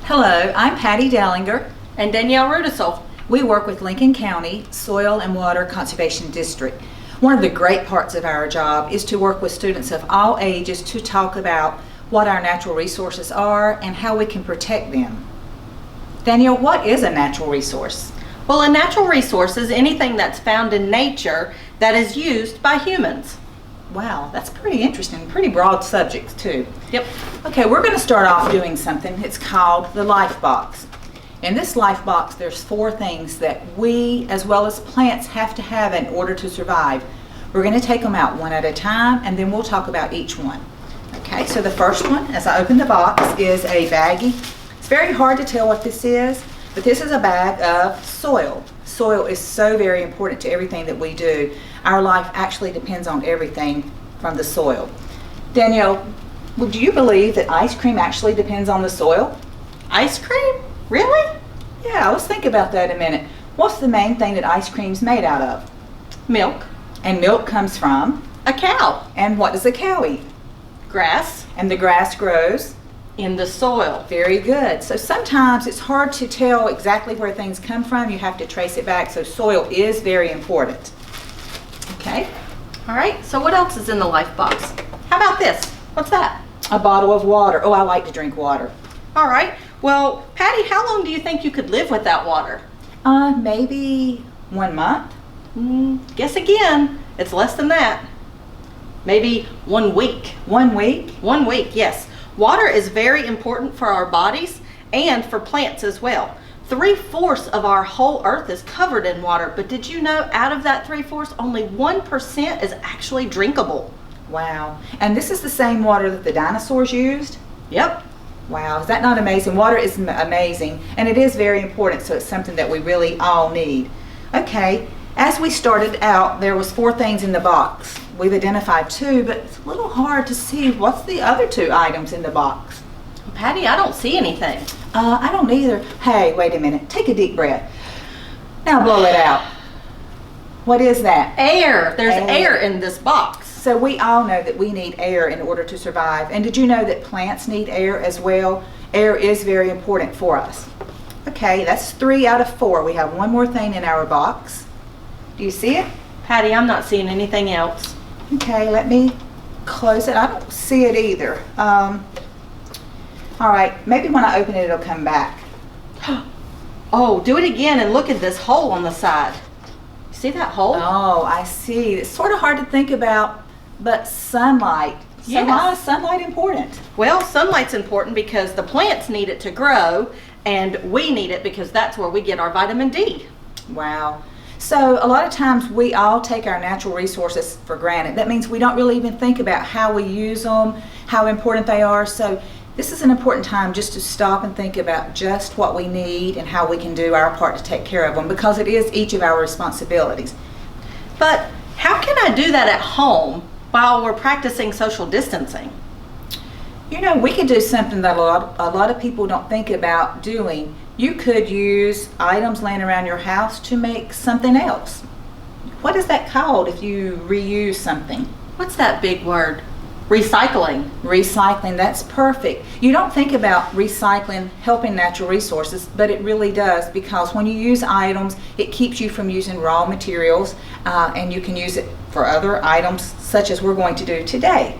Hello, I'm Patty Dellinger. And Danielle Rudisell. We work with Lincoln County Soil and Water Conservation District. One of the great parts of our job is to work with students of all ages to talk about what our natural resources are and how we can protect them. Danielle, what is a natural resource? Well, a natural resource is anything that's found in nature that is used by humans. Wow, that's pretty interesting, pretty broad subject too. Yep. Okay, we're going to start off doing something. It's called the life box. In this life box, there's 4 things that we, as well as plants, have to have in order to survive. We're going to take them out one at a time, and then we'll talk about each one. Okay, so the first one, as I open the box, is a baggie. It's very hard to tell what this is, but this is a bag of soil. Soil is so very important to everything that we do. Our life actually depends on everything from the soil. Danielle, would you believe that ice cream actually depends on the soil? Ice cream? Really? Yeah, let's think about that a minute. What's the main thing that ice cream's made out of? Milk. And milk comes from? A cow. And what does a cow eat? Grass. And the grass grows? In the soil. Very good. So sometimes it's hard to tell exactly where things come from. You have to trace it back. So soil is very important. Okay. All right, so what else is in the life box? How about this? What's that? A bottle of water. Oh, I like to drink water. All right, well, Patty, how long do you think you could live without water? Maybe 1 month. Guess again. It's less than that. Maybe 1 week. 1 week? 1 week, yes. Water is very important for our bodies and for plants as well. 3/4 of our whole earth is covered in water, but did you know out of that 3/4, only 1% is actually drinkable? Wow. And this is the same water that the dinosaurs used? Yep. Wow, is that not amazing? Water is amazing, and it is very important, so it's something that we really all need. Okay, as we started out, there was 4 things in the box. We've identified 2, but it's a little hard to see what's the other 2 items in the box. Patty, I don't see anything. I don't either. Hey, wait a minute. Take a deep breath. Now blow it out. What is that? Air. There's air in this box. So we all know that we need air in order to survive. And did you know that plants need air as well? Air is very important for us. Okay, that's 3 out of 4. We have 1 more thing in our box. Do you see it? Patty, I'm not seeing anything else. Okay, let me close it. I don't see it either. All right, maybe when I open it, it'll come back. Oh, do it again and look at this hole on the side. See that hole? Oh, I see. It's sort of hard to think about, but sunlight. So Yes. why is sunlight important? Well, sunlight's important because the plants need it to grow, and we need it because that's where we get our vitamin D. Wow. So a lot of times we all take our natural resources for granted. That means we don't really even think about how we use them, how important they are. So this is an important time just to stop and think about just what we need and how we can do our part to take care of them, because it is each of our responsibilities. But how can I do that at home while we're practicing social distancing? You know, we could do something that a lot of people don't think about doing. You could use items laying around your house to make something else. What is that called if you reuse something? What's that big word? Recycling. Recycling, that's perfect. You don't think about recycling helping natural resources, but it really does, because when you use items, it keeps you from using raw materials, and you can use it for other items such as we're going to do today.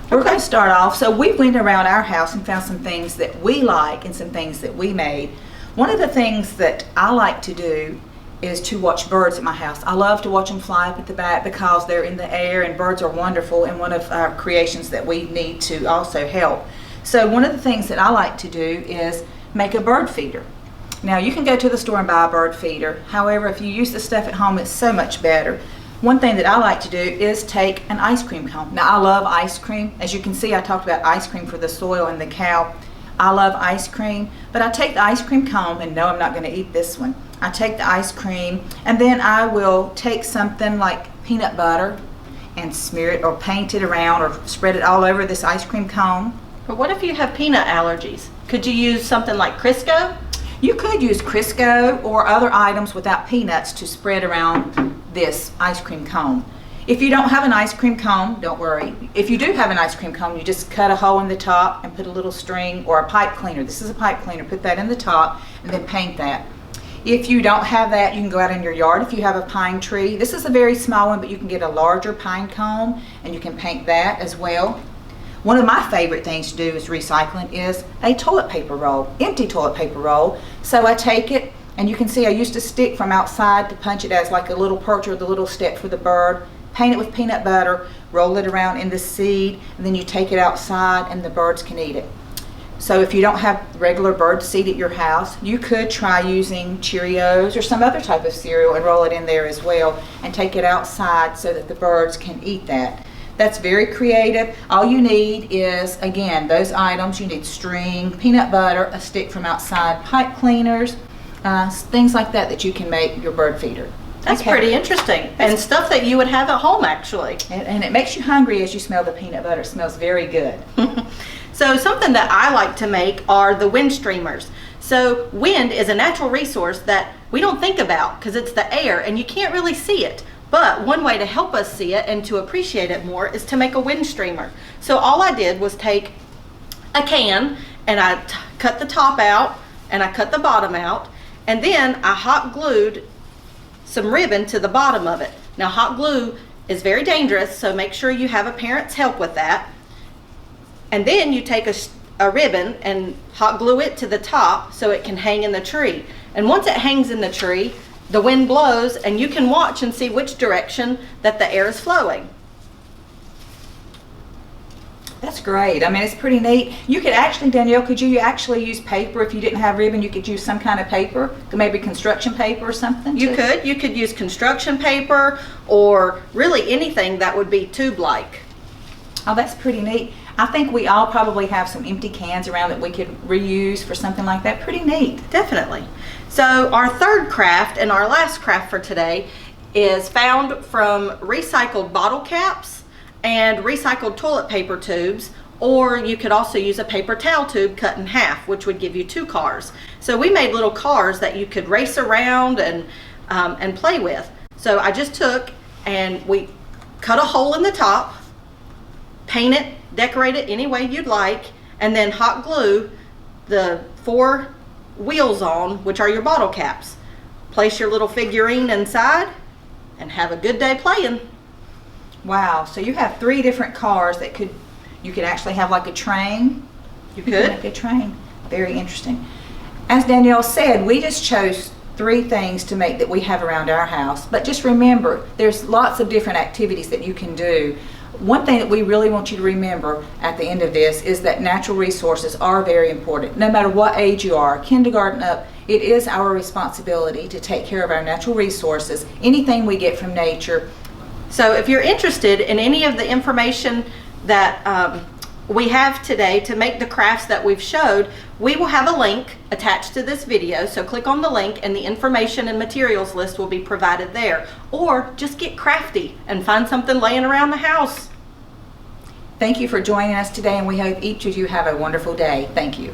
We're going to start off, so we went around our house and found some things that we like and some things that we made. One of the things that I like to do is to watch birds at my house. I love to watch them fly up at the back because they're in the air, and birds are wonderful and one of our creations that we need to also help. So one of the things that I like to do is make a bird feeder. Now you can go to the store and buy a bird feeder. However, if you use the stuff at home, it's so much better. One thing that I like to do is take an ice cream cone. Now I love ice cream. As you can see, I talked about ice cream for the soil and the cow. I love ice cream, but I take the ice cream cone, and no, I'm not going to eat this one. I take the ice cream, and then I will take something like peanut butter and smear it or paint it around or spread it all over this ice cream cone. But what if you have peanut allergies? Could you use something like Crisco? You could use Crisco or other items without peanuts to spread around this ice cream cone. If you don't have an ice cream cone, don't worry. If you do have an ice cream cone, you just cut a hole in the top and put a little string or a pipe cleaner. This is a pipe cleaner. Put that in the top and then paint that. If you don't have that, you can go out in your yard. If you have a pine tree, this is a very small one, but you can get a larger pine cone and you can paint that as well. One of my favorite things to do is recycling is a toilet paper roll, empty toilet paper roll. So I take it, and you can see I used a stick from outside to punch it as like a little perch or the little step for the bird. Paint it with peanut butter, roll it around in the seed, and then you take it outside and the birds can eat it. So if you don't have regular bird seed at your house, you could try using Cheerios or some other type of cereal and roll it in there as well and take it outside so that the birds can eat that. That's very creative. All you need is, again, those items. You need string, peanut butter, a stick from outside, pipe cleaners, things like that that you can make your bird feeder. That's pretty interesting. And stuff that you would have at home, actually. And it makes you hungry as you smell the peanut butter. It smells very good. So something that I like to make are the wind streamers. So wind is a natural resource that we don't think about because it's the air and you can't really see it. But one way to help us see it and to appreciate it more is to make a wind streamer. So all I did was take a can and I cut the top out and I cut the bottom out, and then I hot glued some ribbon to the bottom of it. Now hot glue is very dangerous, so make sure you have a parent's help with that. And then you take a ribbon and hot glue it to the top so it can hang in the tree. And once it hangs in the tree, the wind blows and you can watch and see which direction that the air is flowing. That's great. I mean, it's pretty neat. You could actually, Danielle, could you actually use paper if you didn't have ribbon? You could use some kind of paper, maybe construction paper or something? You could use construction paper or really anything that would be tube-like. Oh, that's pretty neat. I think we all probably have some empty cans around that we could reuse for something like that. Pretty neat. Definitely. So our third craft and our last craft for today is found from recycled bottle caps and recycled toilet paper tubes, or you could also use a paper towel tube cut in half, which would give you 2 cars. So we made little cars that you could race around and play with. So I just took and we cut a hole in the top, paint it, decorate it any way you'd like, and then hot glue the 4 wheels on, which are your bottle caps. Place your little figurine inside and have a good day playing. Wow, so you have 3 different cars that you could actually have like a train. You could could. make a train. Very interesting. As Danielle said, we just chose 3 things to make that we have around our house. But just remember, there's lots of different activities that you can do. One thing that we really want you to remember at the end of this is that natural resources are very important. No matter what age you are, kindergarten up, it is our responsibility to take care of our natural resources, anything we get from nature. So if you're interested in any of the information that we have today to make the crafts that we've showed, we will have a link attached to this video. So click on the link and the information and materials list will be provided there. Or just get crafty and find something laying around the house. Thank you for joining us today, and we hope each of you have a wonderful day. Thank you.